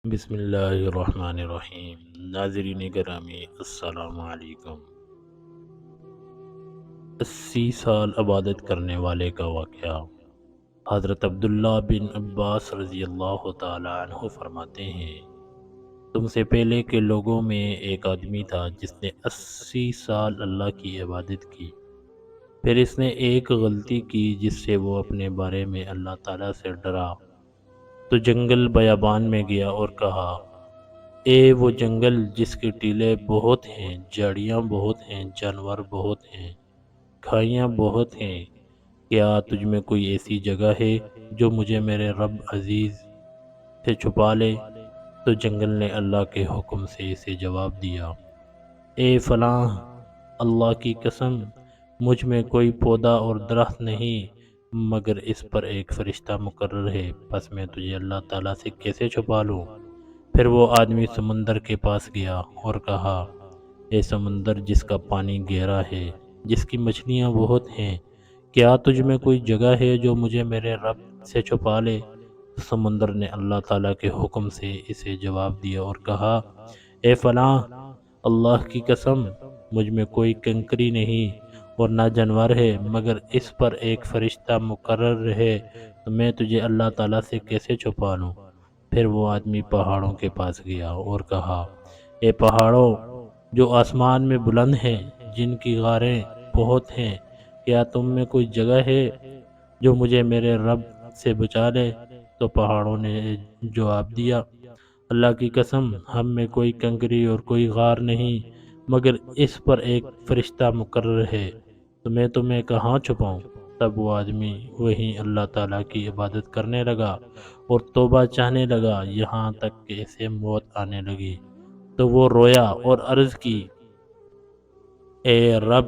بسم اللہ الرحمن الرحیم۔ ناظرین گرامی السلام علیکم۔ 80 سال عبادت کرنے والے کا واقعہ۔ حضرت عبداللہ بن عباس رضی اللہ تعالی عنہ فرماتے ہیں، تم سے پہلے کے لوگوں میں ایک آدمی تھا جس نے 80 سال اللہ کی عبادت کی۔ پھر اس نے ایک غلطی کی جس سے وہ اپنے بارے میں اللہ تعالیٰ سے ڈرا، تو جنگل بیابان میں گیا اور کہا، اے وہ جنگل جس کے ٹیلے بہت ہیں، جھاڑیاں بہت ہیں، جانور بہت ہیں، کھائیاں بہت ہیں، کیا تجھ میں کوئی ایسی جگہ ہے جو مجھے میرے رب عزیز سے چھپا لے؟ تو جنگل نے اللہ کے حکم سے اسے جواب دیا، اے فلاں، اللہ کی قسم، مجھ میں کوئی پودا اور درخت نہیں مگر اس پر ایک فرشتہ مقرر ہے، پس میں تجھے اللہ تعالیٰ سے کیسے چھپا لوں؟ پھر وہ آدمی سمندر کے پاس گیا اور کہا، اے سمندر جس کا پانی گہرا ہے، جس کی مچھلیاں بہت ہیں، کیا تجھ میں کوئی جگہ ہے جو مجھے میرے رب سے چھپا لے؟ تو سمندر نے اللہ تعالیٰ کے حکم سے اسے جواب دیا اور کہا، اے فلاں، اللہ کی قسم، مجھ میں کوئی کنکری نہیں اور نہ جانور ہے مگر اس پر ایک فرشتہ مقرر ہے، تو میں تجھے اللہ تعالیٰ سے کیسے چھپا لوں؟ پھر وہ آدمی پہاڑوں کے پاس گیا اور کہا، اے پہاڑوں جو آسمان میں بلند ہیں، جن کی غاریں بہت ہیں، کیا تم میں کوئی جگہ ہے جو مجھے میرے رب سے بچا لے؟ تو پہاڑوں نے جواب دیا، اللہ کی قسم، ہم میں کوئی کنکری اور کوئی غار نہیں مگر اس پر ایک فرشتہ مقرر ہے، تو میں تمہیں کہاں چھپاؤں؟ تب وہ آدمی وہیں اللہ تعالیٰ کی عبادت کرنے لگا اور توبہ چاہنے لگا، یہاں تک کہ اسے موت آنے لگی تو وہ رویا اور عرض کی، اے رب،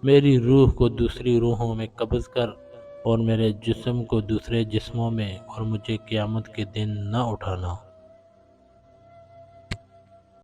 میری روح کو دوسری روحوں میں قبض کر اور میرے جسم کو دوسرے جسموں میں، اور مجھے قیامت کے دن نہ اٹھانا۔